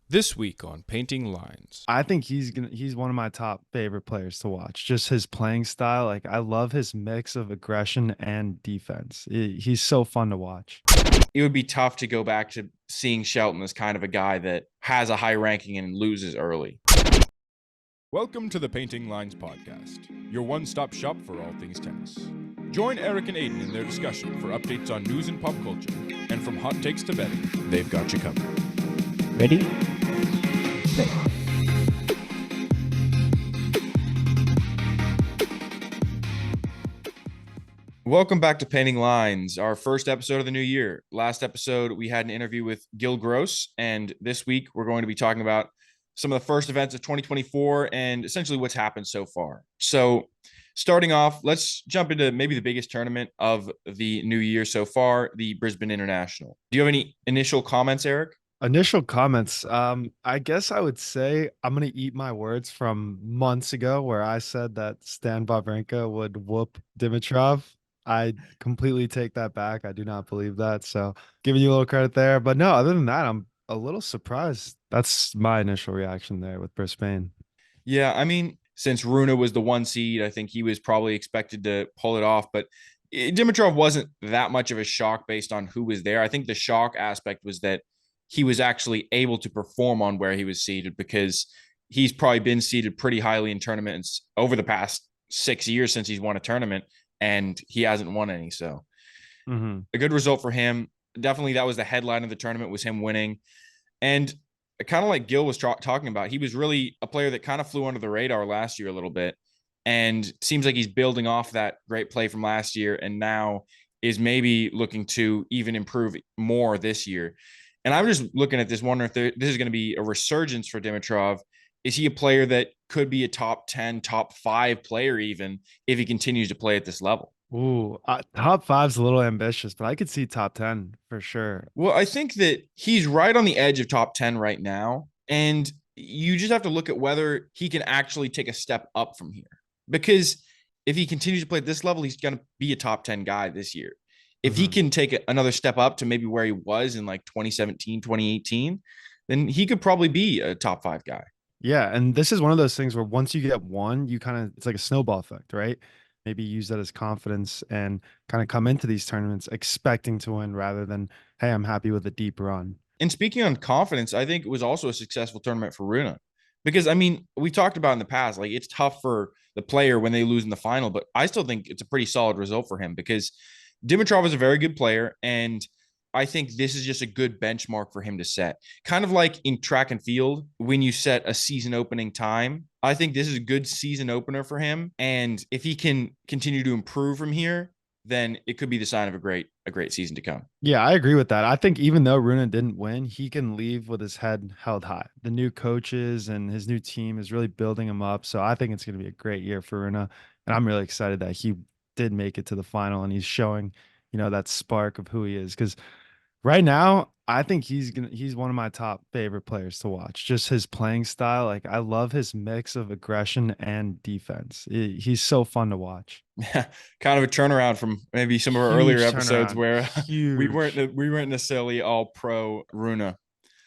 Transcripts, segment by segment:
This week on Painting Lines. I think he's one of my top favorite players to watch. Just his playing style. Like I love his mix of aggression and defense. He's so fun to watch. It would be tough to go back to seeing Shelton as kind of a guy that has a high ranking and loses early. Welcome to the Painting Lines podcast, your one-stop shop for all things tennis. Join Erik and Aidan in their discussion for updates on news and pop culture, and from hot takes to betting, they've got you covered. Ready? Welcome back to Painting Lines, our first episode of the new year. Last episode, we had an interview with Gil Gross, and this week we're going to be talking about some of the first events of 2024 and essentially what's happened so far. So starting off, let's jump into maybe the biggest tournament of the new year so far, the Brisbane International. Do you have any initial comments, Erik? Initial comments. I guess I would say I'm gonna eat my words from months ago where I said that Stan Wawrinka would whoop Dimitrov. I completely take that back. I do not believe that. So giving you a little credit there. But no, other than that, I'm a little surprised. That's my initial reaction there with Brisbane. Yeah, I mean, since Rune was the one seed, I think he was probably expected to pull it off, but Dimitrov wasn't that much of a shock based on who was there. I think the shock aspect was that he was actually able to perform on where he was seated because he's probably been seated pretty highly in tournaments over the past 6 years since he's won a tournament, and he hasn't won any. So a good result for him. Definitely that was the headline of the tournament, was him winning. And kind of like Gil was talking about, he was really a player that kind of flew under the radar last year a little bit, and seems like he's building off that great play from last year and now is maybe looking to even improve more this year. And I'm just looking at this, wondering if this is going to be a resurgence for Dimitrov. Is he a player that could be a top 10, top 5 player even if he continues to play at this level? Ooh, top five's a little ambitious, but I could see top 10 for sure. Well, I think that he's right on the edge of top 10 right now. And you just have to look at whether he can actually take a step up from here. Because if he continues to play at this level, he's going to be a top 10 guy this year. If he can take another step up to maybe where he was in like 2017, 2018, then he could probably be a top 5 guy. Yeah, and this is one of those things where once you get one, you kind of it's like a snowball effect, right? Maybe use that as confidence and kind of come into these tournaments expecting to win rather than, hey, I'm happy with a deep run. And speaking on confidence, I think it was also a successful tournament for Rune. Because, I mean, we talked about in the past, like it's tough for the player when they lose in the final, but I still think it's a pretty solid result for him because Dimitrov is a very good player. And I think this is just a good benchmark for him to set. Kind of like in track and field, when you set a season opening time, I think this is a good season opener for him. And if he can continue to improve from here, then it could be the sign of a great season to come. Yeah, I agree with that. I think even though Rune didn't win, he can leave with his head held high. The new coaches and his new team is really building him up. So I think it's going to be a great year for Rune. And I'm really excited that he did make it to the final and he's showing, that spark of who he is. Because right now, I think he's one of my top favorite players to watch. Just his playing style. Like I love his mix of aggression and defense. He's so fun to watch. Kind of a turnaround from maybe some of our earlier Huge episodes turnaround. where we Huge. weren't necessarily all pro Runa.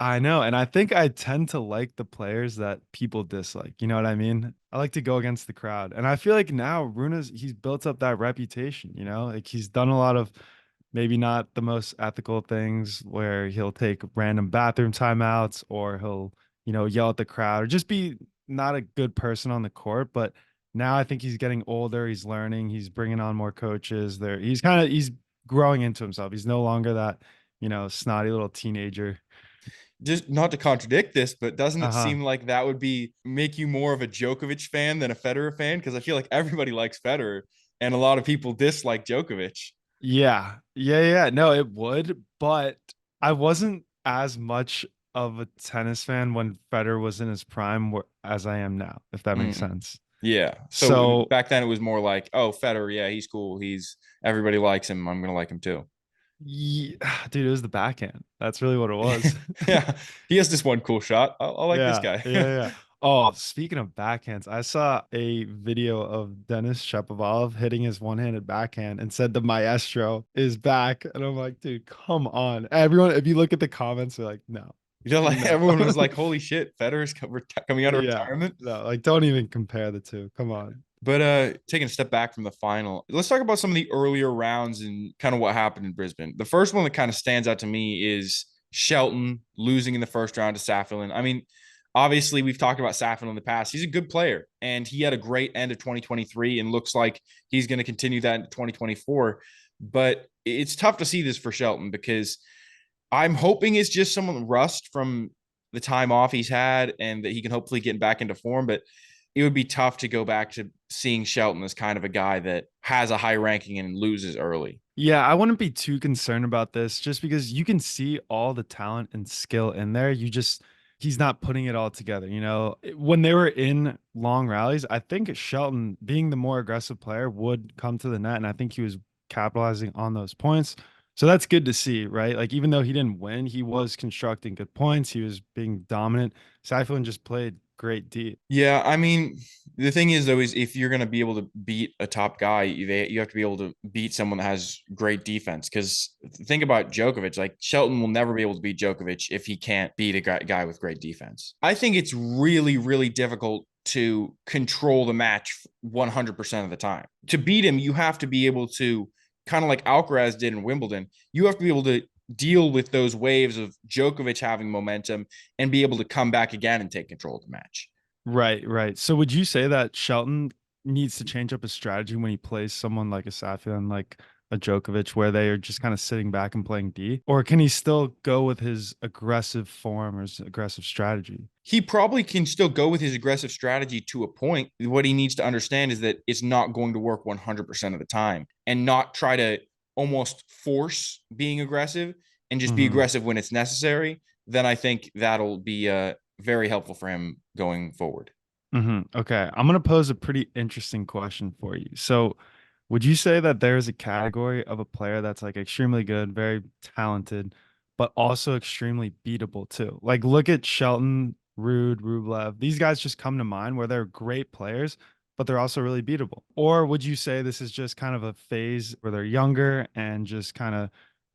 I know. And I think I tend to like the players that people dislike. You know what I mean? I like to go against the crowd. And I feel like now he's built up that reputation, like he's done a lot of maybe not the most ethical things where he'll take random bathroom timeouts or he'll, yell at the crowd or just be not a good person on the court. But now I think he's getting older. He's learning. He's bringing on more coaches there. He's growing into himself. He's no longer that, snotty little teenager. Just not to contradict this, but doesn't it Uh-huh. seem like that would be make you more of a Djokovic fan than a Federer fan? Because I feel like everybody likes Federer and a lot of people dislike Djokovic. Yeah. Yeah. Yeah. No, it would, but I wasn't as much of a tennis fan when Federer was in his prime as I am now, if that makes Mm, sense. yeah. So So, back then it was more like, oh, Federer, yeah, he's cool. He's everybody likes him. I'm gonna like him too. yeah, dude, it was the backhand. That's really what it was. Yeah, he has this one cool shot. I like this Yeah. guy. Yeah. Yeah. Oh, speaking of backhands, I saw a video of Dennis Shapovalov hitting his one-handed backhand and said the maestro is back. And I'm like, dude, come on. Everyone, if you look at the comments, they're like, no, like No. everyone was like, holy shit, Federer's coming out of Yeah. retirement. No, like don't even compare the two. Come on. But taking a step back from the final, let's talk about some of the earlier rounds and kind of what happened in Brisbane. The first one that kind of stands out to me is Shelton losing in the first round to Safin. I mean, obviously we've talked about Safin in the past. He's a good player and he had a great end of 2023 and looks like he's going to continue that into 2024. But it's tough to see this for Shelton because I'm hoping it's just some rust from the time off he's had and that he can hopefully get back into form. But it would be tough to go back to seeing Shelton as kind of a guy that has a high ranking and loses early. Yeah, I wouldn't be too concerned about this just because you can see all the talent and skill in there. He's not putting it all together. When they were in long rallies, I think Shelton, being the more aggressive player, would come to the net. And I think he was capitalizing on those points. So that's good to see, right? Like, even though he didn't win, he was constructing good points. He was being dominant. Seifelin just played great D. Yeah, I mean, the thing is though, is if you're going to be able to beat a top guy, you have to be able to beat someone that has great defense. Because think about Djokovic, like Shelton will never be able to beat Djokovic if he can't beat a guy with great defense. I think it's really, really difficult to control the match 100% of the time. To beat him, you have to be able to, kind of like Alcaraz did in Wimbledon, you have to be able to deal with those waves of Djokovic having momentum and be able to come back again and take control of the match. Right, right. So would you say that Shelton needs to change up his strategy when he plays someone like a Safin, like a Djokovic, where they are just kind of sitting back and playing D? Or can he still go with his aggressive form or his aggressive strategy? He probably can still go with his aggressive strategy to a point. What he needs to understand is that it's not going to work 100% of the time and not try to almost force being aggressive and just be aggressive when it's necessary. Then I think that'll be very helpful for him going forward. Okay, I'm gonna pose a pretty interesting question for you. So, would you say that there's a category of a player that's like extremely good, very talented, but also extremely beatable too? Like, look at Shelton, Rude, Rublev. These guys just come to mind where they're great players, but they're also really beatable. Or would you say this is just kind of a phase where they're younger and just kind of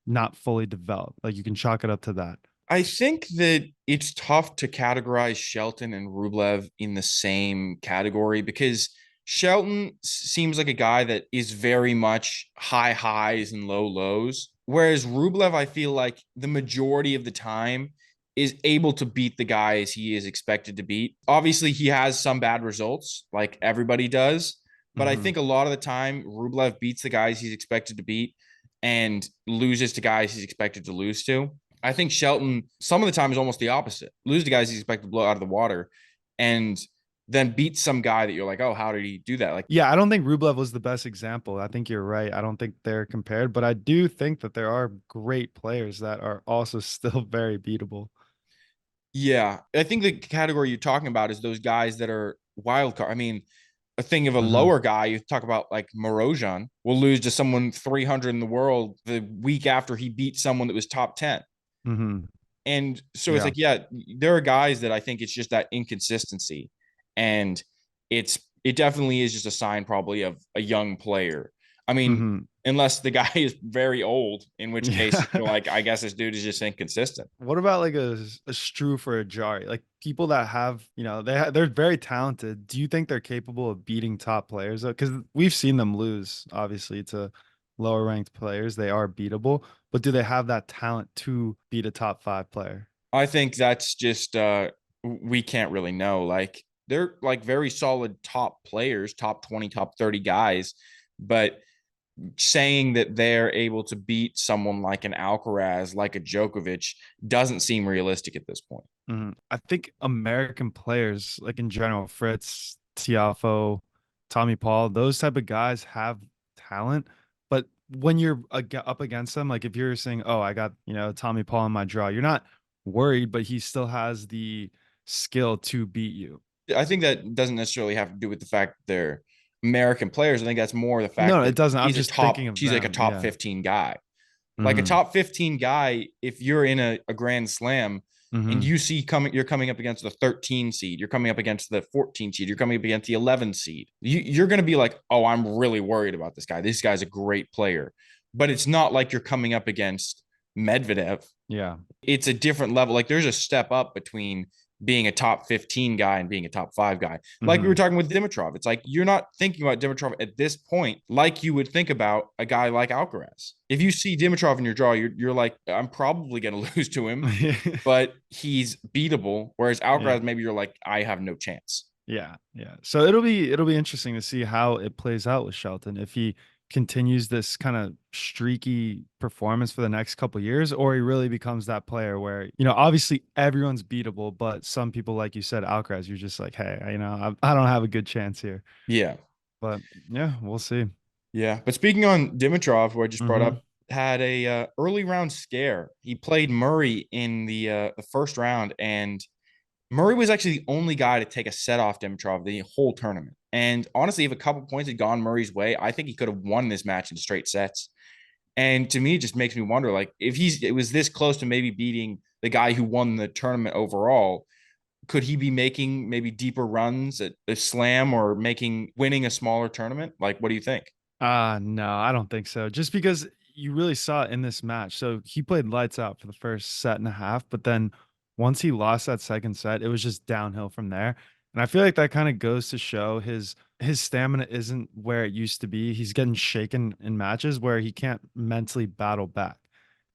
not fully developed? Like, you can chalk it up to that. I think that it's tough to categorize Shelton and Rublev in the same category because Shelton seems like a guy that is very much high highs and low lows. Whereas Rublev, I feel like the majority of the time is able to beat the guys he is expected to beat. Obviously, he has some bad results, like everybody does. But I think a lot of the time, Rublev beats the guys he's expected to beat and loses to guys he's expected to lose to. I think Shelton, some of the time, is almost the opposite. Lose to guys he's expected to blow out of the water and then beat some guy that you're like, oh, how did he do that? Like, Yeah, I don't think Rublev was the best example. I think you're right. I don't think they're compared, but I do think that there are great players that are also still very beatable. yeah, I think the category you're talking about is those guys that are wild card. I mean, a thing of a lower guy, you talk about like Morojan will lose to someone 300 in the world the week after he beat someone that was top 10. And so it's like, yeah, there are guys that I think it's just that inconsistency. And it definitely is just a sign probably of a young player. I mean, unless the guy is very old, in which case you're like, I guess this dude is just inconsistent. What about like a Struff or a Jari? Like people that have, they're very talented. Do you think they're capable of beating top players? Because we've seen them lose, obviously, to lower ranked players. They are beatable, but do they have that talent to beat a top 5 player? I think that's just we can't really know. Like they're like very solid top players, top 20, top 30 guys, but saying that they're able to beat someone like an Alcaraz, like a Djokovic, doesn't seem realistic at this point. I think American players, like in general, Fritz, Tiafo, Tommy Paul, those type of guys have talent. But when you're up against them, like if you're saying, "Oh, I got Tommy Paul in my draw," you're not worried, but he still has the skill to beat you. I think that doesn't necessarily have to do with the fact that they're American players. I think that's more the fact No, that it doesn't. I'm he's just top, thinking of he's like a them. top Yeah. 15 guy. Like a top 15 guy, if you're in a grand slam and you see you're coming up against the 13 seed, you're coming up against the 14 seed, you're coming up against the 11 seed, you're going to be like, oh, I'm really worried about this guy. This guy's a great player. But it's not like you're coming up against Medvedev Yeah. It's a different level. Like there's a step up between being a top 15 guy and being a top 5 guy. Like we were Hmm. talking with Dimitrov. It's like you're not thinking about Dimitrov at this point like you would think about a guy like Alcaraz. If you see Dimitrov in your draw, you're like, I'm probably going to lose to him, but he's beatable. Whereas Yeah. Alcaraz, maybe you're like, I have no chance. Yeah, yeah. So it'll be interesting to see how it plays out with Shelton if he continues this kind of streaky performance for the next couple years, or he really becomes that player where, obviously everyone's beatable, but some people, like you said, Alcaraz, you're just like, hey, I don't have a good chance here. Yeah. But yeah, we'll see. Yeah. But speaking on Dimitrov, who I just brought Hmm. up, had a early round scare. He played Murray in the first round, and Murray was actually the only guy to take a set off Dimitrov the whole tournament. And honestly, if a couple points had gone Murray's way, I think he could have won this match in straight sets. And to me, it just makes me wonder, like, if it was this close to maybe beating the guy who won the tournament overall, could he be making maybe deeper runs at a slam or winning a smaller tournament? Like, what do you think? No, I don't think so. Just because you really saw it in this match. So he played lights out for the first set and a half, but then once he lost that second set, it was just downhill from there. And I feel like that kind of goes to show his stamina isn't where it used to be. He's getting shaken in matches where he can't mentally battle back.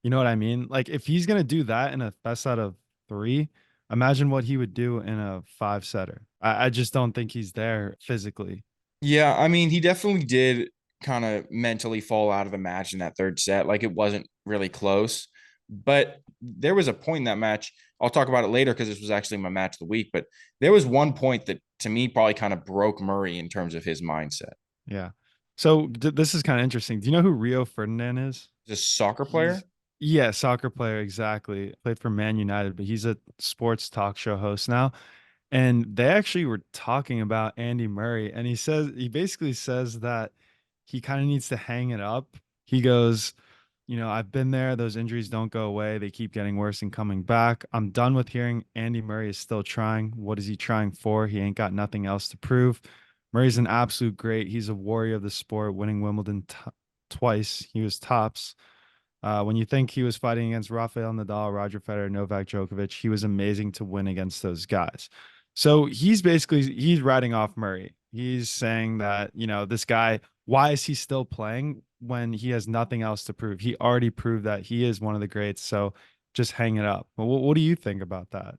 You know what I mean? Like if he's gonna do that in a best out of three, imagine what he would do in a five setter. I just don't think he's there physically. Yeah, I mean, he definitely did kind of mentally fall out of the match in that third set. Like it wasn't really close. But there was a point in that match. I'll talk about it later because this was actually my match of the week. But there was one point that to me probably kind of broke Murray in terms of his mindset. Yeah. So this is kind of interesting. Do you know who Rio Ferdinand is? He's a soccer He's player. Yeah, soccer player exactly. Played for Man United, but he's a sports talk show host now. And they actually were talking about Andy Murray, and he basically says that he kind of needs to hang it up. He goes, I've been there. Those injuries don't go away. They keep getting worse and coming back. I'm done with hearing Andy Murray is still trying. What is he trying for? He ain't got nothing else to prove. Murray's an absolute great. He's a warrior of the sport, winning Wimbledon twice. He was tops. When you think he was fighting against Rafael Nadal, Roger Federer, Novak Djokovic, he was amazing to win against those guys. So he's writing off Murray. He's saying that, this guy, why is he still playing when he has nothing else to prove? He already proved that he is one of the greats. So just hang it up. Well, what do you think about that?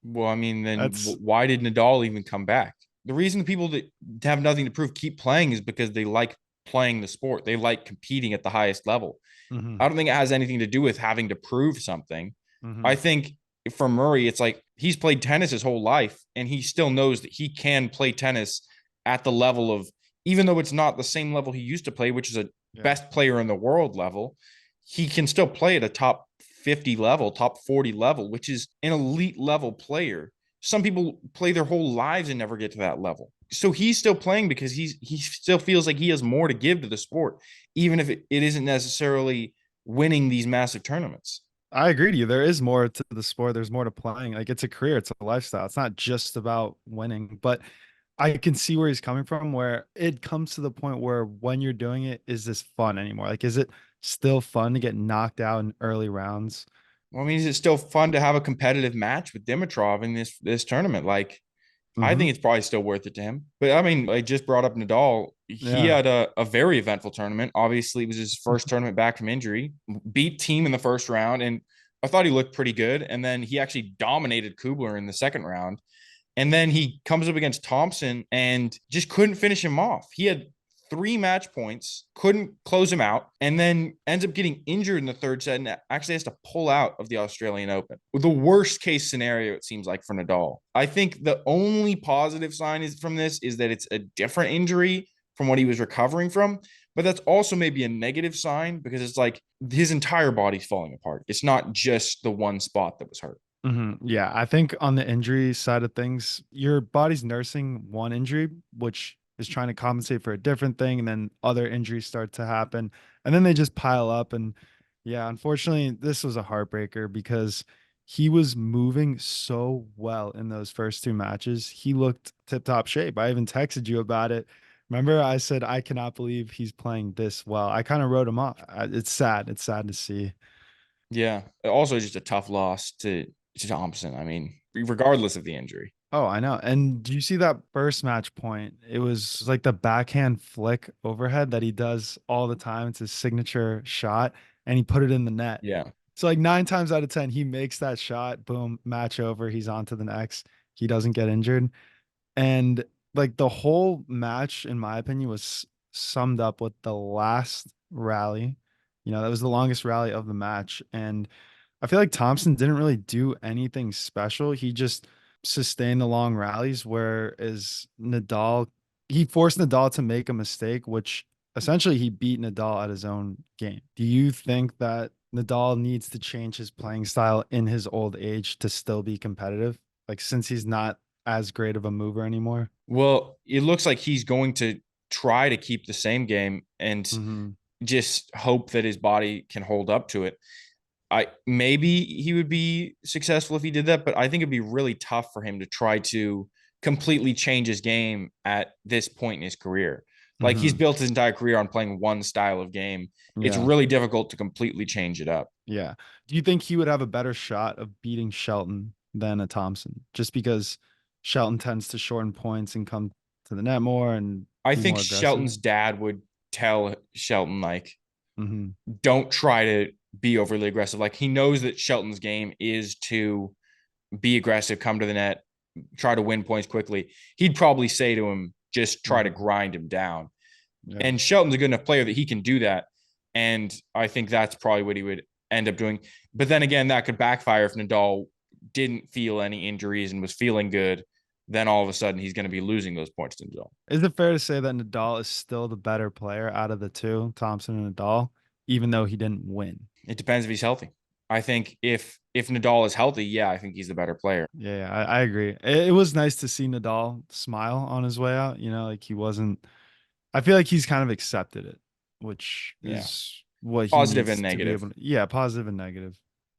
Well, I mean, then That's why did Nadal even come back? The reason the people that have nothing to prove keep playing is because they like playing the sport. They like competing at the highest level. hmm I don't think it has anything to do with having to prove something. I hmm think for Murray, it's like he's played tennis his whole life and he still knows that he can play tennis at the level of, even though it's not the same level he used to play, which is a Yeah. best player in the world level, he can still play at a top 50 level, top 40 level, which is an elite level player. Some people play their whole lives and never get to that level. So he's still playing because he still feels like he has more to give to the sport, even if it isn't necessarily winning these massive tournaments. I agree with you. There is more to the sport. There's more to playing. Like it's a career, it's a lifestyle. It's not just about winning. But I can see where he's coming from, where it comes to the point where when you're doing it, is this fun anymore? Like, is it still fun to get knocked out in early rounds? Well, I mean, is it still fun to have a competitive match with Dimitrov in this tournament? Like, I Hmm. think it's probably still worth it to him. But I mean, I just brought up Nadal. He Yeah. had a very eventful tournament. Obviously, it was his first tournament back from injury. Beat Team in the first round, and I thought he looked pretty good. And then he actually dominated Kubler in the second round. And then he comes up against Thompson and just couldn't finish him off. He had 3 match points, couldn't close him out, and then ends up getting injured in the third set and actually has to pull out of the Australian Open. The worst case scenario, it seems like, for Nadal. I think the only positive sign is from this is that it's a different injury from what he was recovering from. But that's also maybe a negative sign because it's like his entire body's falling apart. It's not just the one spot that was hurt. Yeah. I think on the injury side of things, your body's nursing one injury, which is trying to compensate for a different thing. And then other injuries start to happen. And then they just pile up. And yeah, unfortunately, this was a heartbreaker because he was moving so well in those first two matches. He looked tip top shape. I even texted you about it. Remember, I said, I cannot believe he's playing this well. I kind of wrote him off. It's sad. It's sad to see. Yeah. Also, just a tough loss to Thompson. I mean, regardless of the injury. Oh, I know. And do you see that first match point? It was like the backhand flick overhead that he does all the time. It's his signature shot, and he put it in the net. Yeah. So like 9 times out of 10, he makes that shot. Boom, match over. He's on to the next. He doesn't get injured. And like the whole match, in my opinion, was summed up with the last rally. That was the longest rally of the match. And I feel like Thompson didn't really do anything special. He just sustained the long rallies, whereas Nadal, he forced Nadal to make a mistake, which essentially he beat Nadal at his own game. Do you think that Nadal needs to change his playing style in his old age to still be competitive? Like, since he's not as great of a mover anymore? Well, it looks like he's going to try to keep the same game and Mm-hmm. just hope that his body can hold up to it. I maybe he would be successful if he did that, but I think it'd be really tough for him to try to completely change his game at this point in his career. Like he's Mm-hmm. built his entire career on playing one style of game. It's Yeah. really difficult to completely change it up. Yeah. Do you think he would have a better shot of beating Shelton than a Thompson? Just because Shelton tends to shorten points and come to the net more and I be think more aggressive. Shelton's dad would tell Shelton like Mm-hmm. don't try to be overly aggressive. Like he knows that Shelton's game is to be aggressive, come to the net, try to win points quickly. He'd probably say to him, just try to Mm-hmm. grind him down. Yeah. And Shelton's a good enough player that he can do that. And I think that's probably what he would end up doing. But then again, that could backfire if Nadal didn't feel any injuries and was feeling good. Then all of a sudden he's going to be losing those points to Nadal. Is it fair to say that Nadal is still the better player out of the two, Thompson and Nadal, even though he didn't win? It depends if he's healthy. I think if Nadal is healthy, yeah, I think he's the better player. Yeah, I agree. It was nice to see Nadal smile on his way out. Like he wasn't, I feel like he's kind of accepted it, which Yeah. is what he Positive and needs to be negative. able to. Yeah, positive and negative,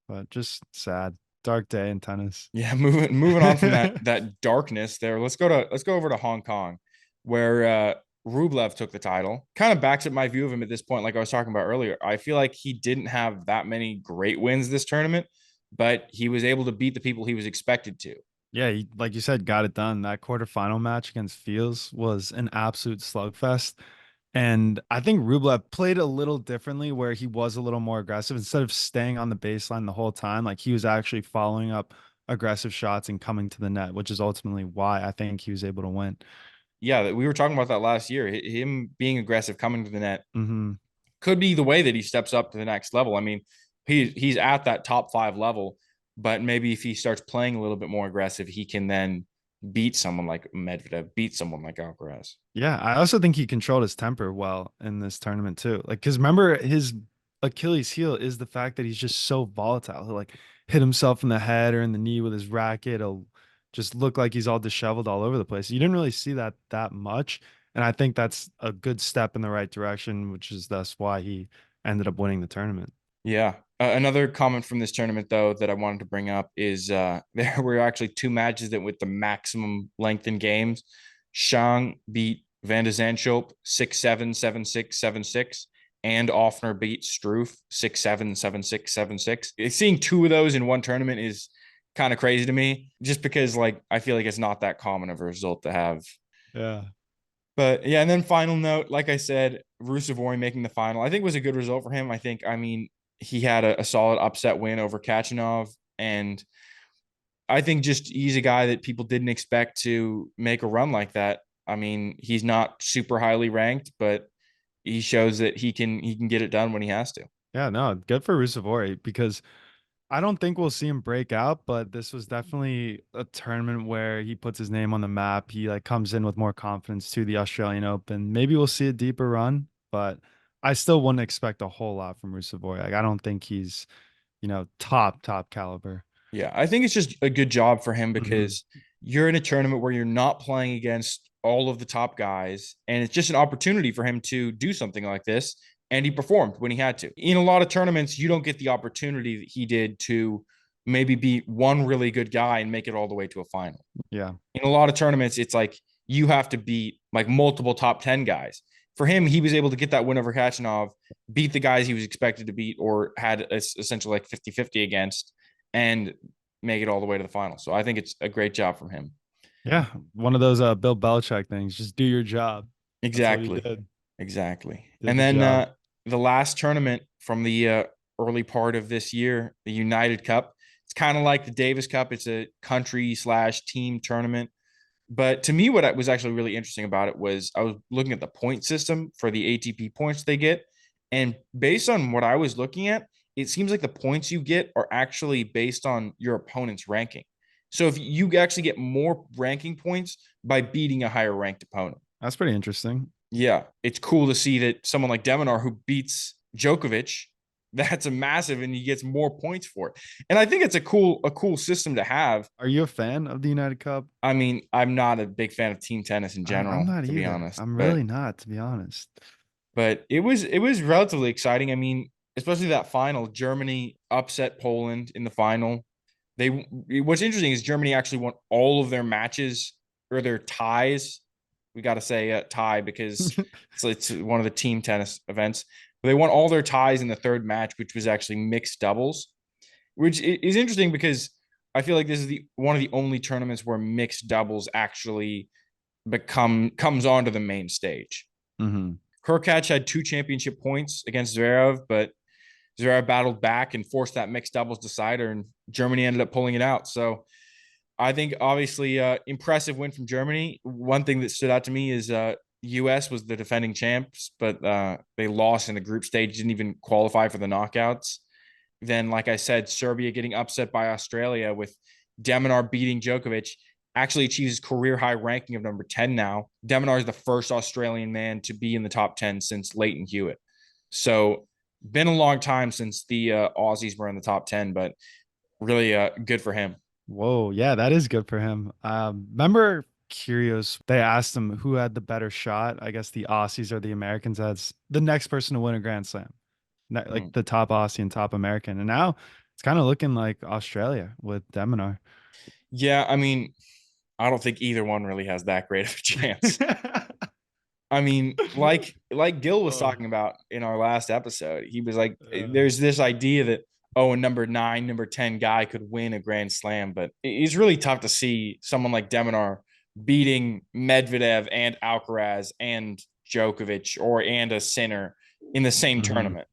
but just sad. Dark day in tennis. Yeah, moving on from that darkness there. Let's go over to Hong Kong, where Rublev took the title. Kind of backs up my view of him at this point, like I was talking about earlier. I feel like he didn't have that many great wins this tournament, but he was able to beat the people he was expected to. Yeah, like you said, got it done. That quarterfinal match against Fields was an absolute slugfest. And I think Rublev played a little differently where he was a little more aggressive instead of staying on the baseline the whole time. Like he was actually following up aggressive shots and coming to the net, which is ultimately why I think he was able to win. Yeah, we were talking about that last year. Him being aggressive, coming to the net, Hmm. could be the way that he steps up to the next level. I mean, he's at that top 5 level, but maybe if he starts playing a little bit more aggressive, he can then beat someone like Medvedev, beat someone like Alcaraz. Yeah, I also think he controlled his temper well in this tournament too. Like, because remember his Achilles heel is the fact that he's just so volatile. He'll like hit himself in the head or in the knee with his racket. He'll just look like he's all disheveled all over the place. You didn't really see that much, and I think that's a good step in the right direction, which is thus why he ended up winning the tournament. Yeah. Another comment from this tournament, though, that I wanted to bring up is there were actually 2 matches that with the maximum length in games. Shang beat Van de Zandschulp 6-7, 7-6, 7-6, and Offner beat Struff 6-7, 7-6, 7-6. Seeing 2 of those in one tournament is kind of crazy to me, just because like I feel like it's not that common of a result to have. Yeah. But yeah, and then final note, like I said, Rusevori making the final, I think was a good result for him. I mean, he had a solid upset win over Kachanov, and I think just he's a guy that people didn't expect to make a run like that. I mean, he's not super highly ranked, but he shows that he can get it done when he has to. Yeah, no, good for Rusevori because I don't think we'll see him break out, but this was definitely a tournament where he puts his name on the map. He like comes in with more confidence to the Australian Open. Maybe we'll see a deeper run, but I still wouldn't expect a whole lot from Rusevori. Like I don't think he's, top caliber. Yeah, I think it's just a good job for him Hmm. because you're in a tournament where you're not playing against all of the top guys, and it's just an opportunity for him to do something like this. And he performed when he had to. In a lot of tournaments, you don't get the opportunity that he did to maybe beat one really good guy and make it all the way to a final. Yeah. In a lot of tournaments, it's like you have to beat like multiple top 10 guys. for him, he was able to get that win over Khachanov, beat the guys he was expected to beat or had essentially like 50-50 against, and make it all the way to the final. So I think it's a great job from him. Yeah, one of those Bill Belichick things. Just do your job. That's what he Exactly. did. Exactly. Did And the then job. the last tournament from the early part of this year, the United Cup. It's kind of like the Davis Cup. It's a country/team tournament. But to me, what was actually really interesting about it was I was looking at the point system for the ATP points they get. And based on what I was looking at, it seems like the points you get are actually based on your opponent's ranking. So if you actually get more ranking points by beating a higher ranked opponent. That's pretty interesting. Yeah, it's cool to see that someone like Deminar who beats Djokovic, that's a massive, and he gets more points for it. And I think it's a cool system to have. Are you a fan of the United Cup? I mean, I'm not a big fan of team tennis in I'm general, not to be either. honest. I'm really not, to be honest. But it was relatively exciting. I mean, especially that final. Germany upset Poland in the final. What's interesting is Germany actually won all of their matches or their ties. We got to say tie because it's one of the team tennis events. But they won all their ties in the third match, which was actually mixed doubles, which is interesting because I feel like this is one of the only tournaments where mixed doubles actually comes onto the main stage. Mm-hmm. Hurkacz had 2 championship points against Zverev, but Zverev battled back and forced that mixed doubles decider, and Germany ended up pulling it out. So I think obviously impressive win from Germany. One thing that stood out to me is US was the defending champs, but they lost in the group stage, didn't even qualify for the knockouts. Then, like I said, Serbia getting upset by Australia with Deminar beating Djokovic, actually achieves his career high ranking of number 10 now. Deminar is the first Australian man to be in the top 10 since Leighton Hewitt. So been a long time since the Aussies were in the top 10, but really good for him. Whoa, yeah, that is good for him. Remember Curios, they asked him who had the better shot. I guess the Aussies or the Americans as the next person to win a Grand Slam. Like the top Aussie and top American. And now it's kind of looking like Australia with Deminar. Yeah, I mean, I don't think either one really has that great of a chance. I mean, like Gil was talking about in our last episode, he was like, there's this idea that, oh, a number 9, number 10 guy could win a Grand Slam, but it's really tough to see someone like Deminar beating Medvedev and Alcaraz and Djokovic and a Sinner in the same tournament.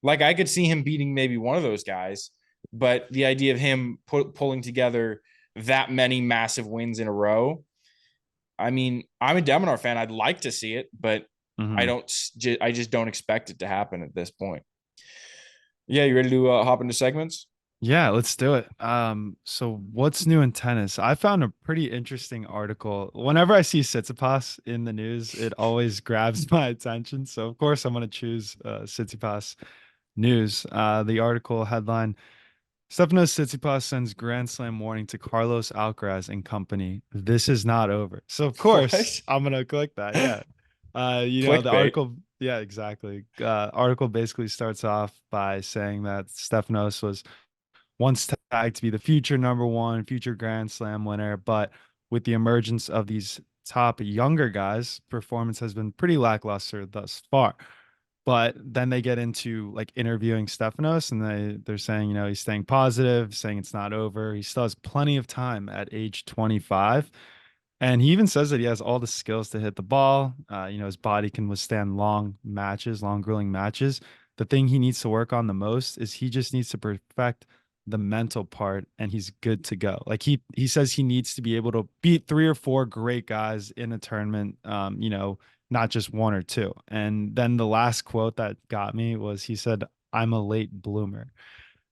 Like I could see him beating maybe one of those guys, but the idea of him pulling together that many massive wins in a row, I mean, I'm a Deminar fan. I'd like to see it, but I just don't expect it to happen at this point. Yeah, you ready to hop into segments? Yeah, let's do it. So what's new in tennis? I found a pretty interesting article. Whenever I see Tsitsipas in the news, it always grabs my attention. So of course I'm going to choose Tsitsipas news. The article headline: Stefanos Tsitsipas sends Grand Slam warning to Carlos Alcaraz and company. This is not over. So of course I'm gonna click that. Yeah. The article. Yeah, exactly. Article basically starts off by saying that Stefanos was once tagged to be the future number 1, future Grand Slam winner, but with the emergence of these top younger guys, performance has been pretty lackluster thus far. But then they get into like interviewing Stefanos, and they're saying, he's staying positive, saying it's not over. He still has plenty of time at age 25. And he even says that he has all the skills to hit the ball. His body can withstand long matches, long grueling matches. The thing he needs to work on the most is he just needs to perfect the mental part, and he's good to go. Like he says he needs to be able to beat 3 or 4 great guys in a tournament, not just 1 or 2. And then the last quote that got me was he said, "I'm a late bloomer."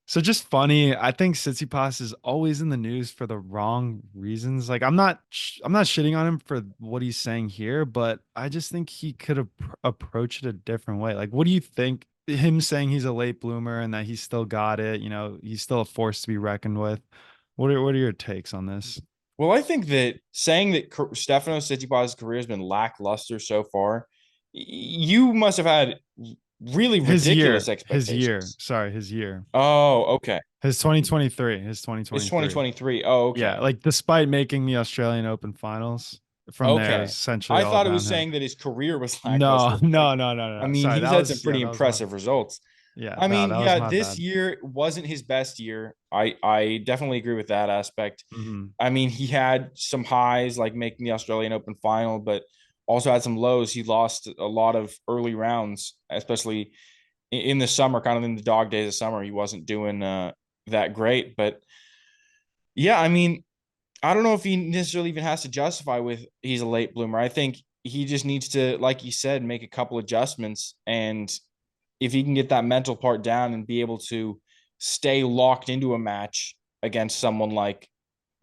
So just funny. I think Tsitsipas is always in the news for the wrong reasons. Like I'm not shitting on him for what he's saying here, but I just think he could have approached it a different way. Like, what do you think? Him saying he's a late bloomer and that he's still got it, he's still a force to be reckoned with. What are your takes on this? Well, I think that saying that Stefanos Tsitsipas' career has been lackluster so far, you must have had really ridiculous expectations. His year. Oh, okay. His 2023. It's 2023. Oh, okay. Yeah, like despite making the Australian Open finals. from there, Okay. essentially I all thought it was downhill. saying that his career was No, lackluster. Like, no, no, no, I no. mean, Sorry, he's that had some was pretty that was my impressive results. yeah. I No, mean, that was yeah, my this bad. year wasn't his best year. I definitely agree with that aspect. Hmm. I mean, he had some highs like making the Australian Open final, but also had some lows. He lost a lot of early rounds, especially in the summer, kind of in the dog days of summer. He wasn't doing that great. But yeah, I mean, I don't know if he necessarily even has to justify with he's a late bloomer. I think he just needs to, like you said, make a couple adjustments. And if he can get that mental part down and be able to stay locked into a match against someone like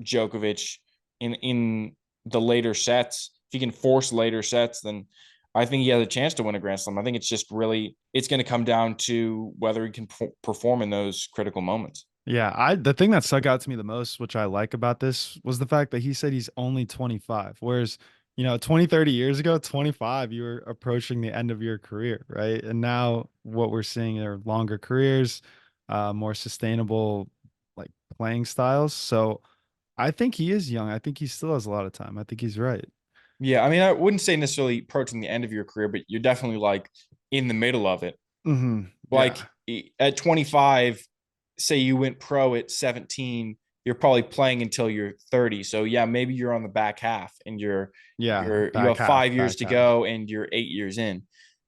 Djokovic in the later sets, if he can force later sets, then I think he has a chance to win a Grand Slam. I think it's just really it's going to come down to whether he can perform in those critical moments. Yeah, the thing that stuck out to me the most, which I like about this, was the fact that he said he's only 25. Whereas, 20, 30 years ago, 25, you were approaching the end of your career, right? And now what we're seeing are longer careers, more sustainable like playing styles. So I think he is young. I think he still has a lot of time. I think he's right. Yeah, I mean, I wouldn't say necessarily approaching the end of your career, but you're definitely like in the middle of it. Hmm. Like Yeah. at 25, say you went pro at 17, you're probably playing until you're 30. So yeah, maybe you're on the back half and Yeah. you Back have half, 5 years back to half. go and you're 8 years in.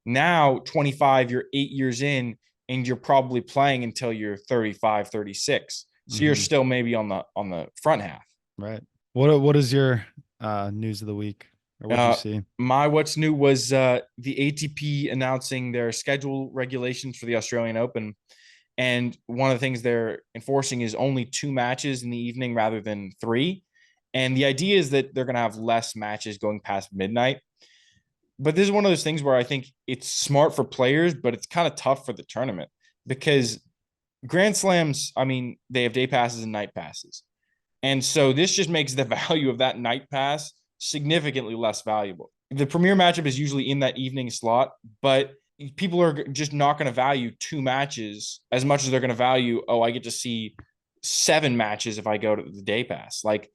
Now 25, you're 8 years in and you're probably playing until you're 35, 36. So you're Hmm. still maybe on the front half. Right. What is your news of the week? Or what'd you Uh, see? my what's new was the ATP announcing their schedule regulations for the Australian Open. And one of the things they're enforcing is only 2 matches in the evening rather than 3. And the idea is that they're going to have less matches going past midnight. But this is one of those things where I think it's smart for players, but it's kind of tough for the tournament because Grand Slams, I mean, they have day passes and night passes. And so this just makes the value of that night pass significantly less valuable. The premier matchup is usually in that evening slot, but people are just not going to value 2 matches as much as they're going to value, oh, I get to see 7 matches if I go to the day pass. Like,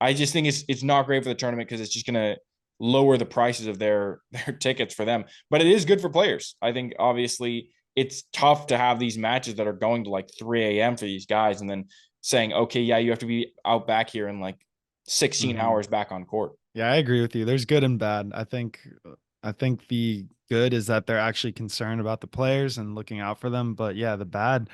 I just think it's not great for the tournament because it's just going to lower the prices of their tickets for them. But it is good for players. I think obviously it's tough to have these matches that are going to like 3 a.m. for these guys and then saying, okay, yeah, you have to be out back here in like 16 Hmm. hours back on court. Yeah, I agree with you. There's good and bad. I think the good is that they're actually concerned about the players and looking out for them. But yeah, the bad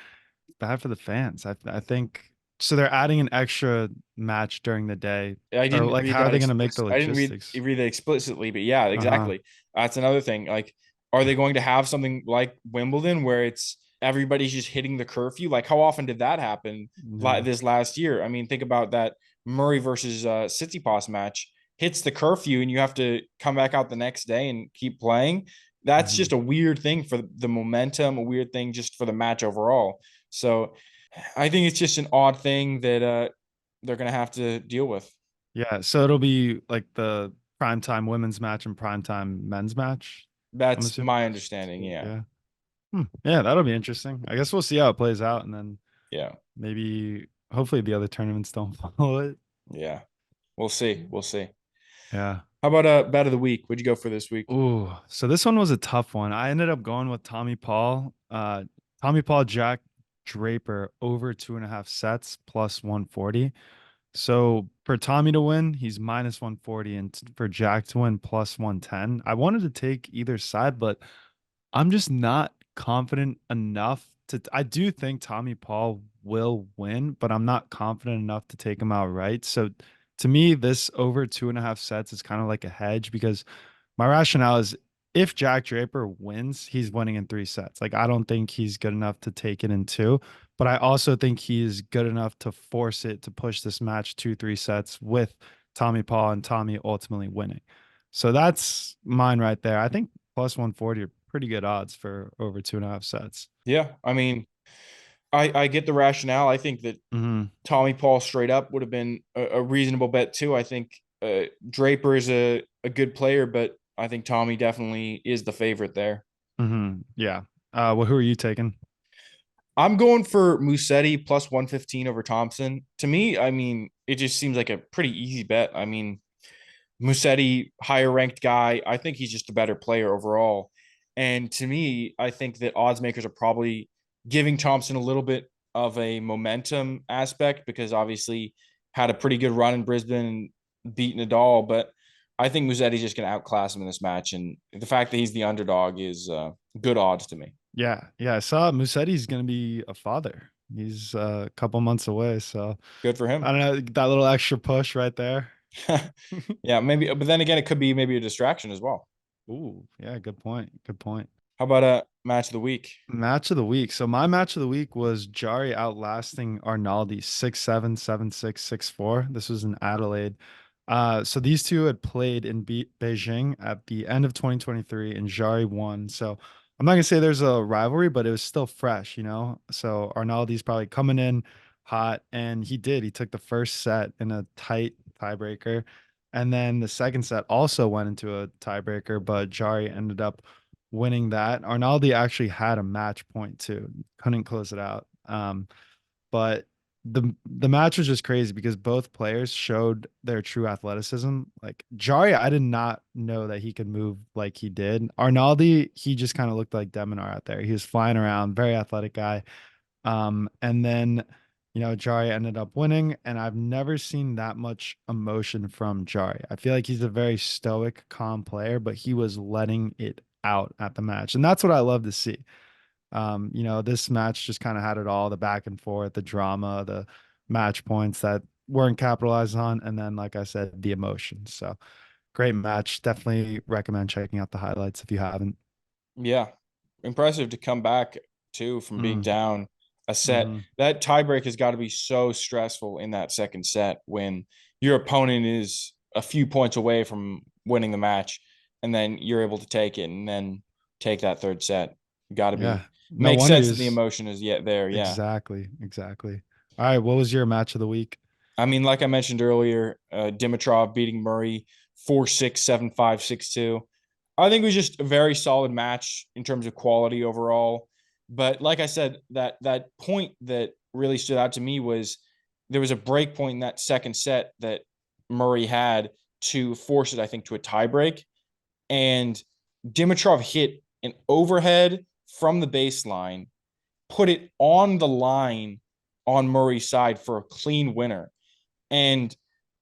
for the fans. I think so they're adding an extra match during the day. I Or didn't like read how are that they gonna make the I didn't logistics? read that explicitly, but yeah, Uh-huh. exactly. That's another thing. Like, are they going to have something like Wimbledon where it's everybody's just hitting the curfew? Like, how often did that happen Yeah. this last year? I mean, think about that Murray versus Tsitsipas match hits the curfew and you have to come back out the next day and keep playing. That's Mhm. just a weird thing for the momentum, a weird thing just for the match overall. So I think it's just an odd thing that they're going to have to deal with. Yeah, so it'll be like the primetime women's match and primetime men's match, I'm That's assuming. my understanding. Yeah. Yeah. Yeah, that'll be interesting. I guess we'll see how it plays out and then Yeah. maybe hopefully the other tournaments don't follow it. Yeah. We'll see. We'll see. Yeah. How about bet of the week? What'd you go for this week? Ooh, so this one was a tough one. I ended up going with Tommy Paul. Tommy Paul, Jack Draper over 2.5 sets plus 140. So for Tommy to win, he's minus 140, and for Jack to win plus 110. I wanted to take either side, but I'm just not confident enough to. I do think Tommy Paul will win, but I'm not confident enough to take him outright. So to me, this over 2.5 sets is kind of like a hedge because my rationale is if Jack Draper wins, he's winning in 3 sets. Like, I don't think he's good enough to take it in two, but I also think he's good enough to force it to push this match 2, 3 sets with Tommy Paul and Tommy ultimately winning. So that's mine right there. I think plus 140 are pretty good odds for over 2.5 sets. Yeah. I mean, I get the rationale. I think that Hmm. Tommy Paul straight up would have been a reasonable bet too. I think Draper is a good player, but I think Tommy definitely is the favorite there. Hmm. Yeah. Well, who are you taking? I'm going for Musetti plus 115 over Thompson. To me, I mean, it just seems like a pretty easy bet. I mean, Musetti, higher ranked guy. I think he's just a better player overall. And to me, I think that odds makers are probably giving Thompson a little bit of a momentum aspect because obviously had a pretty good run in Brisbane and beat Nadal. But I think Musetti's just going to outclass him in this match. And the fact that he's the underdog is good odds to me. Yeah, I saw Musetti's going to be a father. He's a couple months away, so Good for him. I don't know, that little extra push right there. Yeah, maybe. But then again, it could be maybe a distraction as well. Ooh, yeah, good point. Good point. How about a match of the week? Match of the week. So my match of the week was Jari outlasting Arnaldi 6-7, 7-6, 6-4. This was in Adelaide. So these two had played in Beijing at the end of 2023 and Jari won. So I'm not gonna say there's a rivalry, but it was still fresh, you know. So Arnaldi's probably coming in hot, and he did. He took the first set in a tight tiebreaker. And then the second set also went into a tiebreaker, but Jari ended up winning that. Arnaldi actually had a match point too. Couldn't close it out. But the match was just crazy because both players showed their true athleticism. Like Jari, I did not know that he could move like he did. Arnaldi, he just kind of looked like Deminar out there. He was flying around, very athletic guy. And then Jari ended up winning, and I've never seen that much emotion from Jari. I feel like he's a very stoic, calm player, but he was letting it out at the match. And that's what I love to see. This match just kind of had it all, the back and forth, the drama, the match points that weren't capitalized on, and then, like I said, the emotions. So great match. Definitely recommend checking out the highlights if you haven't. Yeah. Impressive to come back too from being down a set. That tiebreak has got to be so stressful in that second set when your opponent is a few points away from winning the match, and then you're able to take it and then take that third set. Got to be makes sense that the emotion is yet there. Yeah, exactly. All right, what was your match of the week? I mean, like I mentioned earlier, Dimitrov beating Murray 4-6, 7-5, 6-2. I think it was just a very solid match in terms of quality overall. But like I said, that point that really stood out to me was there was a break point in that second set that Murray had to force it, I think, to a tiebreak. And Dimitrov hit an overhead from the baseline, put it on the line on Murray's side for a clean winner. And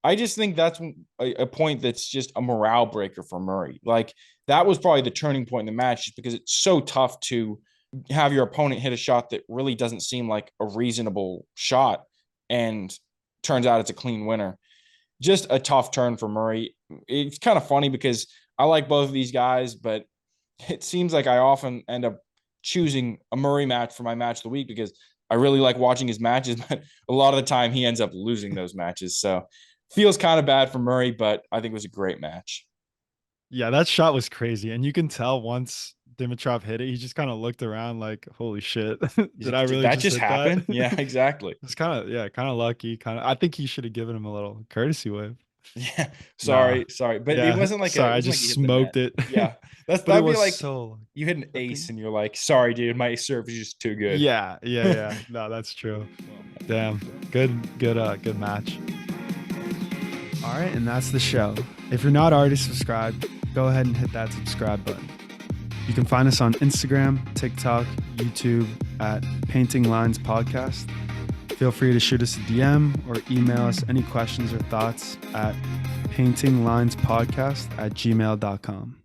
I just think that's a point that's just a morale breaker for Murray. Like, that was probably the turning point in the match, just because it's so tough to have your opponent hit a shot that really doesn't seem like a reasonable shot and turns out it's a clean winner. Just a tough turn for Murray. It's kind of funny because I like both of these guys, but it seems like I often end up choosing a Murray match for my match of the week because I really like watching his matches, but a lot of the time he ends up losing those matches. So feels kind of bad for Murray, but I think it was a great match. Yeah, that shot was crazy. And you can tell once Dimitrov hit it, he just kind of looked around like, holy shit. Did I really that just hit happen? That? Yeah, exactly. It's kind of lucky. I think he should have given him a little courtesy wave. Yeah. Sorry. But it wasn't like I just smoked it. Yeah. That'd be like so you hit an ace and you're like, sorry, dude, my serve is just too good. Yeah. No, that's true. Damn. Good match. All right, and that's the show. If you're not already subscribed, go ahead and hit that subscribe button. You can find us on Instagram, TikTok, YouTube at Painting Lines Podcast. Feel free to shoot us a DM or email us any questions or thoughts at paintinglinespodcast@gmail.com.